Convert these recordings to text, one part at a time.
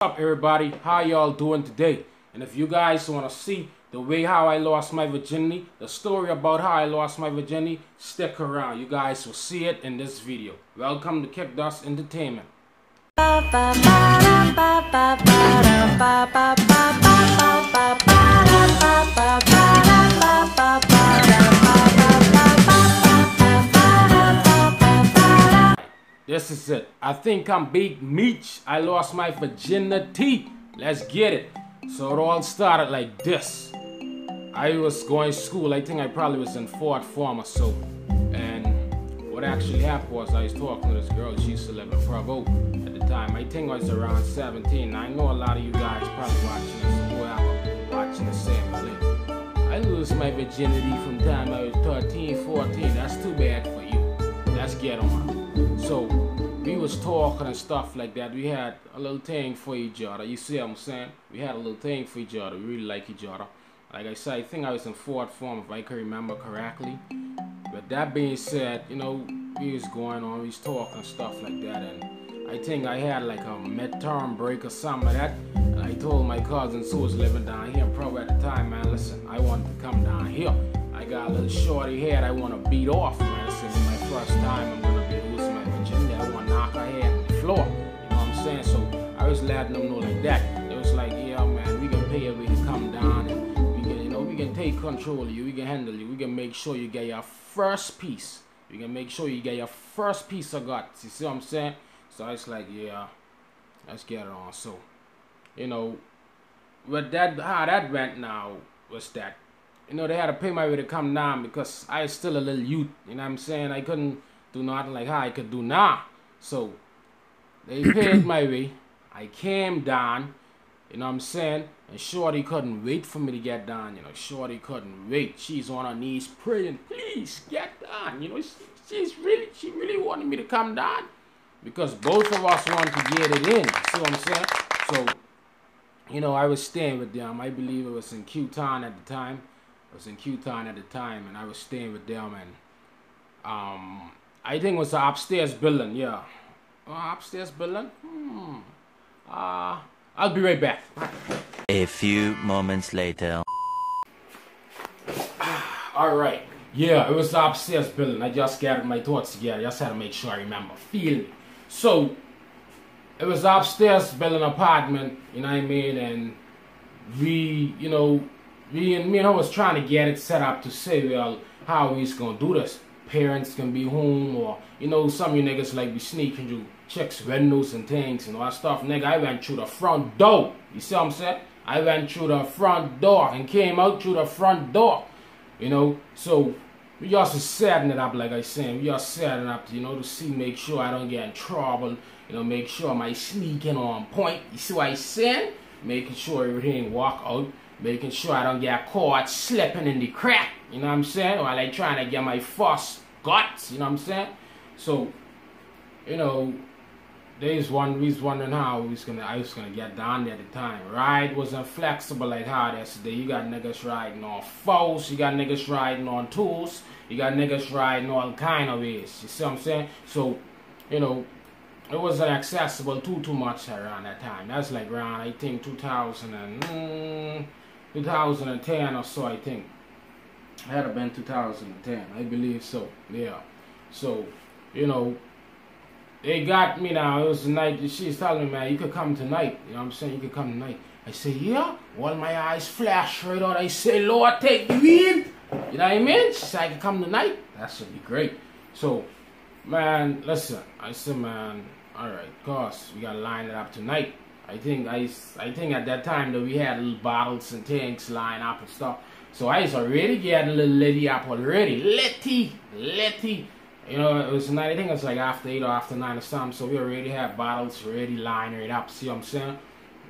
What's up everybody, how y'all doing today? And if you guys want to see the way how I lost my virginity, the story about how I lost my virginity, stick around. You guys will see it in this video. Welcome to Kick Dust Entertainment. This is it. I think I'm Big Meech. I lost my virginity. Let's get it. So it all started like this. I was going to school. I think I probably was in fourth form or so. And what actually happened was I was talking to this girl. She used to live in Provo at the time. I think I was around 17. I know a lot of you guys probably watching this, whoever watching the same thing. I lose my virginity from the time I was 13, 14. That's too bad for you. Let's get on. So we was talking and stuff like that. We had a little thing for each other. You see what I'm saying? We had a little thing for each other. We really like each other. Like I said, I think I was in fourth form if I can remember correctly. But that being said, you know, we was going on, we was talking and stuff like that. And I think I had like a midterm break or something like that. And I told my cousins who was living down here in Provo at the time, man, listen, I wanted to come down here. I got a little shorty head I want to beat off, man. This is my first time I'm going to be losing my virginity. I want to knock her head on the floor. You know what I'm saying? So I was letting them know like that. It was like, yeah, man, we can pay you to come down and we can, you know, we can take control of you. We can handle you. We can make sure you get your first piece. We can make sure you get your first piece of guts. You see what I'm saying? So I was like, yeah, let's get it on. So, you know, but that, how that went now was that, you know, they had to pay my way to come down because I was still a little youth. You know what I'm saying? I couldn't do nothing like how I could do now. So they paid my way. I came down. You know what I'm saying? And Shorty couldn't wait for me to get down. You know, Shorty couldn't wait. She's on her knees praying, please get down. You know, she really wanted me to come down because both of us wanted to get it in. See what I'm saying? So, you know, I was staying with them. I believe it was in Q-Town at the time. I was in Q-Town at the time, and I was staying with them, and I think it was an upstairs building, yeah. Upstairs building? I'll be right back. A few moments later. Alright, yeah, it was the upstairs building. I just gathered my thoughts together. I just had to make sure I remember. Feel me. So, it was the upstairs building apartment, you know what I mean, and we, you know, me and I was trying to get it set up to say, well, how we's gonna do this. Parents can be home, or, you know, some of you niggas like be sneaking through chicks' windows and things and all that stuff. Nigga, I went through the front door. You see what I'm saying? I went through the front door and came out through the front door. You know, so we just setting it up, like I said. We just setting up, you know, to see, make sure I don't get in trouble. You know, make sure my sneaking on point. You see what I saying? Making sure everything walk out. Making sure I don't get caught slipping in the crack, you know what I'm saying? While I trying to get my first guts, you know what I'm saying? So, you know, we was wondering how I was gonna get down there at the time. Ride wasn't flexible like how yesterday. You got niggas riding on foes, you got niggas riding on tools, you got niggas riding all kind of ways. You see what I'm saying? So, you know, it wasn't accessible too much around that time. That's like around, I think, 2010 or so, I think. It had to been 2010, I believe so, yeah. So, you know, they got me now. It was the night, she's telling me, man, you could come tonight. You know what I'm saying? You could come tonight. I say, yeah. All my eyes flash right out. I say, Lord, take the wheel. You know what I mean? She said, I could come tonight. That should be great. So, man, listen. I said, man, all right, cuz, we got to line it up tonight. I think at that time that we had little bottles and things lined up and stuff. So I was already getting a little litty up already. Litty. You know, it was night. I think it was like after 8 or after 9 or something. So we already had bottles already lining it up. See what I'm saying?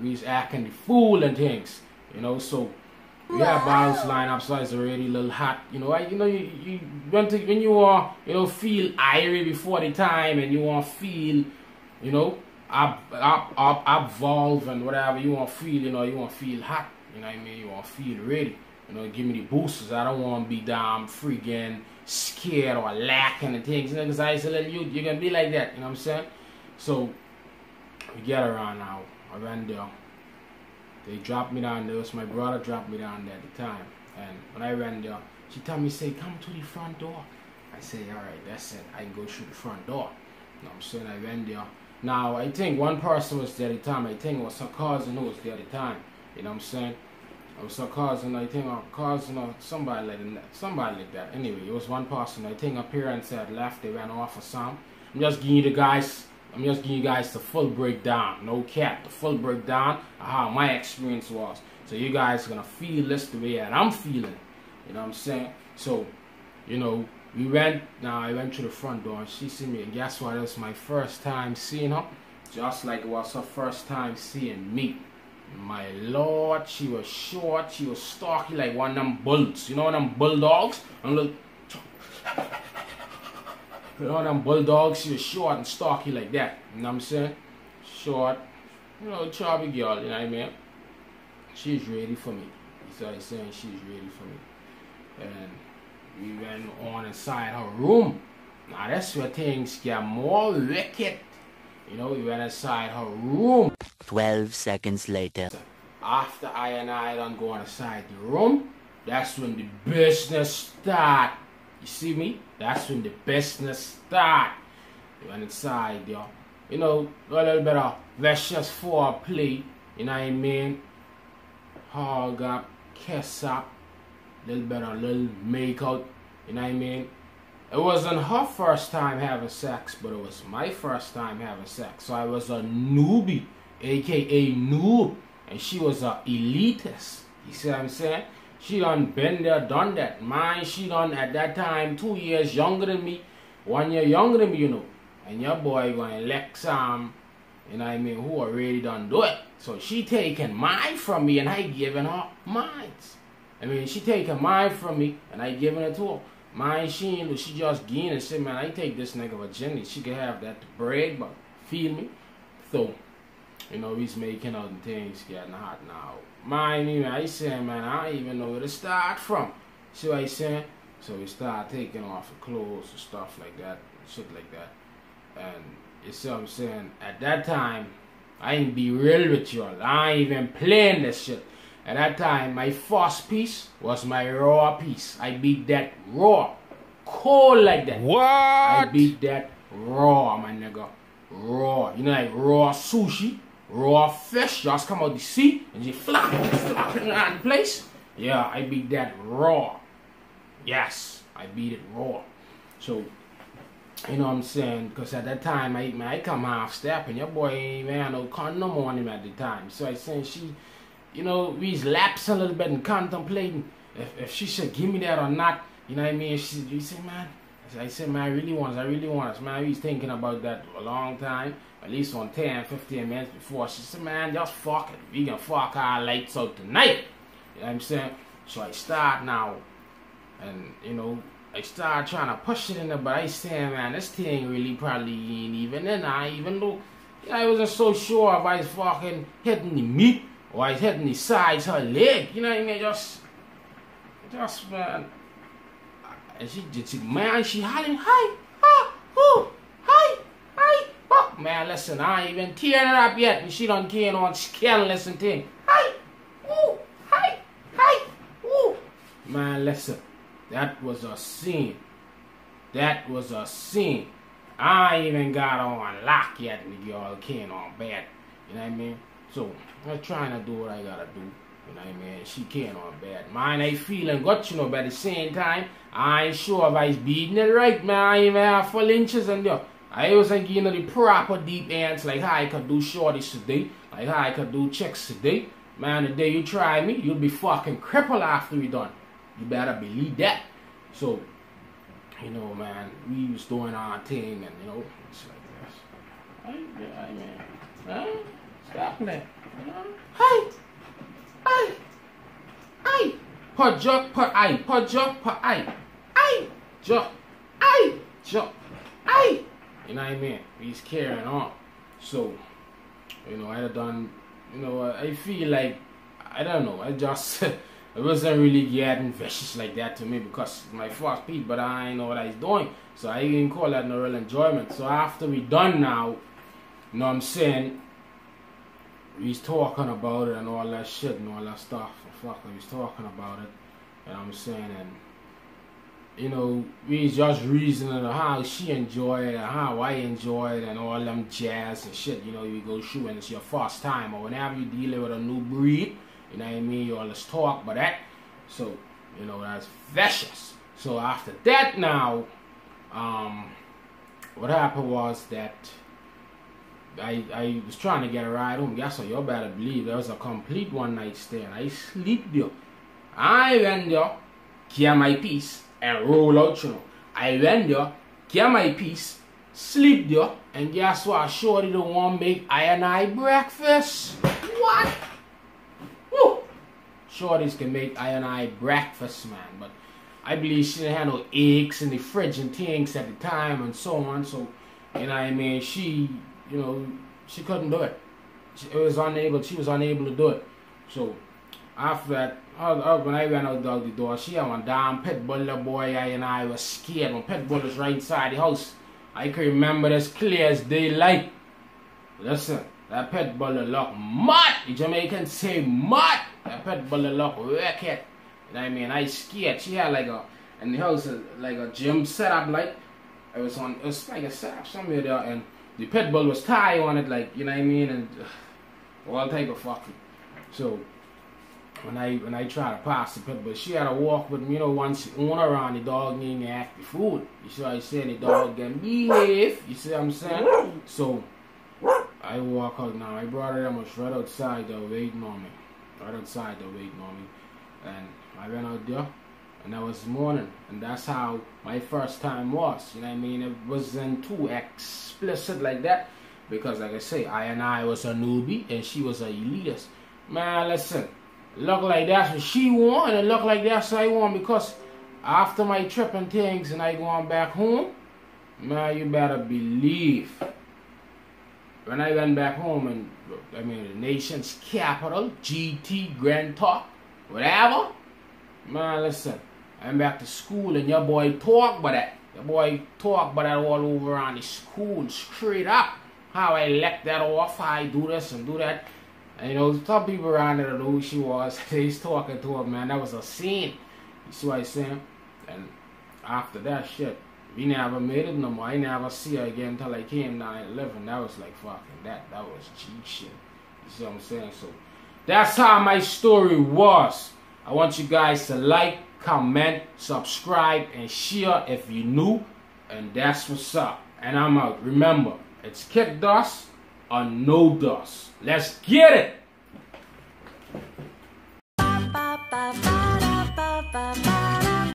We was acting the fool and things. You know, so we had bottles lined up. So I was already a little hot. You know, you when you want, you know, feel irie before the time, and you want to feel, you know, evolve and whatever you want to feel, you know, you want to feel hot, you know what I mean, you want to feel ready, you know, give me the boosters. I don't want to be damn freaking scared or lacking and things, you know, because I was a little youth, you're going to be like that, you know what I'm saying? So, we get around now, I went there. They dropped me down there. It was my brother dropped me down there at the time. And when I went there, she told me, say, come to the front door. I say, alright, that's it. I can go through the front door. You know what I'm saying? I went there. Now, I think one person was there at the time. I think it was her cousin who was there at the time. You know what I'm saying? It was her cousin, I think her cousin or somebody like that. Anyway, it was one person. I think her parents had left. They went off or something. I'm just giving you guys the full breakdown. No cap. The full breakdown of how my experience was. So you guys are going to feel this the way that I'm feeling. You know what I'm saying? So, you know, I went to the front door and she see me. And guess what? It was my first time seeing her. Just like it was her first time seeing me. My lord, she was short. She was stocky like one of them bulls. You know them bulldogs? You know them bulldogs? She was short and stocky like that. You know what I'm saying? Short. You know, chubby girl. You know what I mean? She's ready for me. You see what I'm saying? She's ready for me. And we went on inside her room. Now that's where things get more wicked. You know, we went inside her room. 12 seconds later. After I done go inside the room, that's when the business start. You see me? That's when the business start. We went inside there. You know, a little bit of vicious foreplay. You know what I mean? Hug up, kiss up, little make out. You know what I mean? It wasn't her first time having sex, but it was my first time having sex. So I was a newbie, aka noob, and she was a elitist. You see what I'm saying? She done been there, done that. Mine, she done at that time 2 years younger than me, 1 year younger than me, you know. And your boy gonna elect some, you know what I mean, who already done do it. So she taking mine from me and I giving her mine. I mean, she taking mine from me and I giving it to her. Mine, she just gained and said, man, I take this nigga virginity. She could have that to brag, but feel me? So, you know, he's making out and things getting hot now. Mine, even, I say, man, I don't even know where to start from. See what I saying? So we start taking off the clothes and stuff like that, shit like that. And you see what I'm saying? At that time, I ain't be real with y'all. I ain't even playing this shit. At that time, my first piece was my raw piece. I beat that raw. Cold like that. What? I beat that raw, my nigga. Raw. You know, like raw sushi, raw fish just come out the sea and just flopping around the place. Yeah, I beat that raw. Yes, I beat it raw. So, you know what I'm saying? Because at that time, I come half step and your boy ain't even had no condom on him at the time. So I saying she, you know, we's lapsing a little bit and contemplating if she should give me that or not. You know what I mean? You say, man, I said, man, I really want us. Man, we was thinking about that a long time, at least on 10, 15 minutes before. She said, man, just fuck it. We can fuck our lights out tonight. You know what I'm saying? So I start now, and, you know, I start trying to push it in there, but I say, man, this thing really probably ain't even in there, even though, you know, I wasn't so sure if I was fucking hitting the meat or I was hitting the sides of her leg. You know what I mean? Just, man. And she hollering, hi, oh, man, listen, I ain't even tearing it up yet, and she done carrying on scandalous and thing. Hi, ooh. Man, listen, that was a scene. I ain't even got on lock yet, and the girl came on bad. You know what I mean? So, I'm trying to do what I gotta do. You know what I mean? She came on bad. Mine ain't feeling good, you know, but at the same time, I ain't sure if I was beating it right, man. I ain't even have full inches in there. I wasn't getting the proper deep ends, like how I could do shorties today, like how I could do chicks today. Man, the day you try me, you'll be fucking crippled after we done. You better believe that. So, you know, man, we was doing our thing, and, you know, it's like this. Hey, man. Stop that. Hey. Put jump, put I. Put jump, put I. Jump. You know what I mean? He's carrying on. So, you know, I done, you know, I feel like, I don't know, I just, it wasn't really getting vicious like that to me because it's my first piece, but I ain't know what I was doing. So I didn't call that no real enjoyment. So after we done now, you know what I'm saying, he's talking about it and all that shit and all that stuff. Fuck, he's talking about it, you know what I'm saying? And you know, we just reasoning on how she enjoy it and how I enjoy it and all them jazz and shit. You know, you go shoot and it's your first time or whenever you dealing with a new breed, you know what I mean? You always talk about that. So, you know, that's vicious. So after that now, what happened was that I was trying to get a ride home. Guess what? You better believe there was a complete one night stand. I sleep there. I went there, get my piece, and roll out, you know. I went there, get my piece, sleep there, and guess what? Shorty don't want to make I breakfast. What? Woo! Shorties can make I breakfast, man, but I believe she didn't have no eggs in the fridge and things at the time and so on. So, you know what I mean? She, you know, she couldn't do it. She was unable to do it. So, after that, when I went out the door, she had one damn pit bull, boy, and I was scared. When pit bull was right inside the house, I can remember this clear as daylight. Listen, that pit bull look mad. The Jamaicans say mad. That pit bull look wicked. You know what I mean? I scared. She had like in the house, like a gym setup, like, it was like a setup somewhere there, and the pit bull was tied on it, like, you know what I mean, and all type of fucking. So, when I try to pass the pit bull, she had to walk with me, you know, once she own around, the dog need to act the food. You see what I say? The dog can behave. You see what I'm saying? So, I walk out now. I brought her almost right outside there waiting on me. Right outside there waiting on me. And I went out there, and that was morning. And that's how my first time was. You know what I mean? It wasn't too explicit like that. Because, like I say, I was a newbie, and she was a elitist. Man, listen. Look like that's what she want, and look like that's what I want, because after my trip and things and I going back home, man, you better believe, when I went back home, and I mean the nation's capital, GT, Grand Talk, whatever, man, listen, I'm back to school, and your boy talk about that. Your boy talk about that all over on the school, straight up, how I let that off, how I do this and do that. And, you know, some people around there don't know who she was. They was talking to her, man. That was a scene. You see what I'm saying? And after that shit, we never made it no more. I never see her again until I came 9/11. That was like fucking that was cheap shit. You see what I'm saying? So that's how my story was. I want you guys to like, comment, subscribe, and share if you're new. And that's what's up. And I'm out. Remember, it's kick dust or no dust. Let's get it!